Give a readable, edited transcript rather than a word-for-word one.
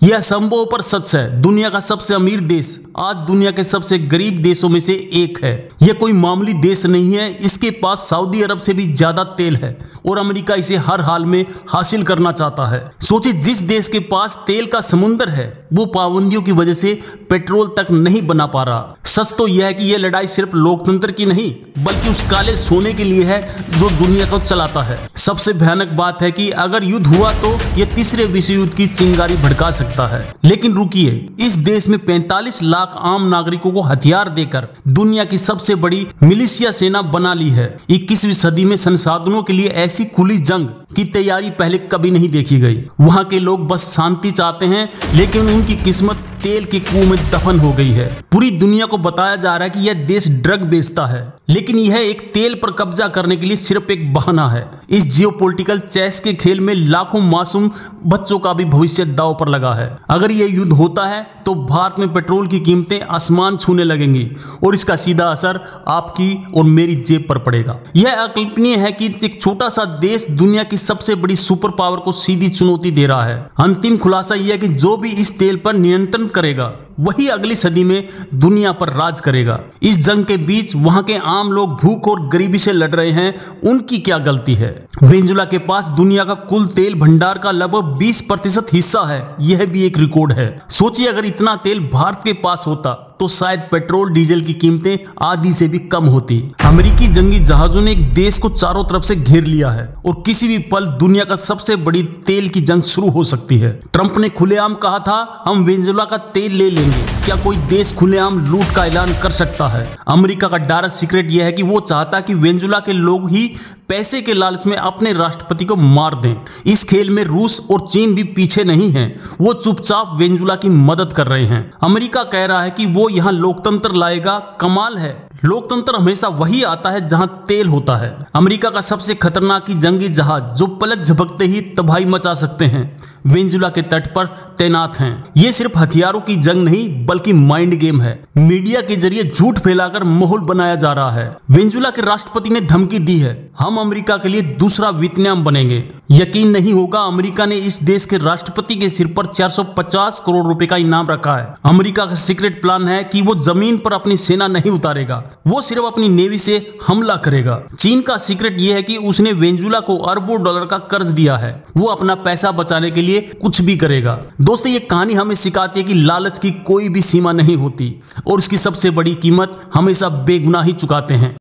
यह संभव पर सच है। दुनिया का सबसे अमीर देश आज दुनिया के सबसे गरीब देशों में से एक है। यह कोई मामूली देश नहीं है। इसके पास सऊदी अरब से भी ज्यादा तेल है और अमेरिका इसे हर हाल में हासिल करना चाहता है। सोचिए, जिस देश के पास तेल का समुंदर है वो पाबंदियों की वजह से पेट्रोल तक नहीं बना पा रहा। सच तो यह है कि यह लड़ाई सिर्फ लोकतंत्र की नहीं बल्कि उस काले सोने के लिए है जो दुनिया को चलाता है। सबसे भयानक बात है कि अगर युद्ध हुआ तो यह तीसरे विश्व युद्ध की चिंगारी भड़का सकता है। लेकिन रुकिए, इस देश में 45 लाख आम नागरिकों को हथियार देकर दुनिया की सबसे बड़ी मिलिशिया सेना बना ली है। 21वीं सदी में संसाधनों के लिए ऐसी खुली जंग की तैयारी पहले कभी नहीं देखी गई। वहां के लोग बस शांति चाहते हैं, लेकिन उनकी किस्मत तेल के कुएं में दफन हो गई है। पूरी दुनिया को बताया जा रहा है कि यह देश ड्रग बेचता है, लेकिन यह एक तेल पर कब्जा करने के लिए सिर्फ एक बहाना है। इस जियोपॉलिटिकल चेस के खेल में लाखों मासूम बच्चों का भी भविष्य दांव पर लगा है। अगर यह युद्ध होता है तो भारत में पेट्रोल की कीमतें आसमान छूने लगेंगी और इसका सीधा असर आपकी और मेरी जेब पर पड़ेगा। यह अकल्पनीय है कि एक छोटा सा देश दुनिया की सबसे बड़ी सुपर पावर को सीधी चुनौती दे रहा है। अंतिम खुलासा यह है कि जो भी इस तेल पर नियंत्रण करेगा वही अगली सदी में दुनिया पर राज करेगा। इस जंग के बीच वहां के आम लोग भूख और गरीबी से लड़ रहे हैं। उनकी क्या गलती है? वेनेजुएला के पास दुनिया का कुल तेल भंडार का लगभग 20% हिस्सा है। यह भी एक रिकॉर्ड है। सोचिए, अगर इतना तेल भारत के पास होता तो शायद पेट्रोल डीजल की कीमतें आधी से भी कम होती। अमेरिकी जंगी जहाजों ने एक देश को चारों तरफ से घेर लिया है और किसी भी पल दुनिया का सबसे बड़ी तेल की जंग शुरू हो सकती है। ट्रंप ने खुलेआम कहा था, हम वेनेजुएला का तेल ले लेंगे। क्या कोई देश खुलेआम लूट का ऐलान कर सकता है? अमेरिका का डायरेक्ट सीक्रेट यह है कि वो चाहता कि वेनेजुएला के लोग ही पैसे के लालच में अपने राष्ट्रपति को मार दें। इस खेल में रूस और चीन भी पीछे नहीं हैं। वो चुपचाप वेनेजुएला की मदद कर रहे हैं। अमेरिका कह रहा है कि वो यहाँ लोकतंत्र लाएगा। कमाल है, लोकतंत्र हमेशा वही आता है जहां तेल होता है। अमेरिका का सबसे खतरनाक जंगी जहाज जो पलक झपकते ही तबाही मचा सकते हैं वेनेजुएला के तट पर तैनात हैं। ये सिर्फ हथियारों की जंग नहीं बल्कि माइंड गेम है। मीडिया के जरिए झूठ फैलाकर माहौल बनाया जा रहा है। वेनेजुएला के राष्ट्रपति ने धमकी दी है, हम अमेरिका के लिए दूसरा वियतनाम बनेंगे। यकीन नहीं होगा, अमेरिका ने इस देश के राष्ट्रपति के सिर पर 450 करोड़ रुपए का इनाम रखा है। अमेरिका का सीक्रेट प्लान है कि वो जमीन पर अपनी सेना नहीं उतारेगा, वो सिर्फ अपनी नेवी से हमला करेगा। चीन का सीक्रेट यह है कि उसने वेनेजुएला को अरबों डॉलर का कर्ज दिया है। वो अपना पैसा बचाने के लिए कुछ भी करेगा। दोस्तों, ये कहानी हमें सिखाती है कि लालच की कोई भी सीमा नहीं होती और उसकी सबसे बड़ी कीमत हमेशा बेगुनाही चुकाते हैं।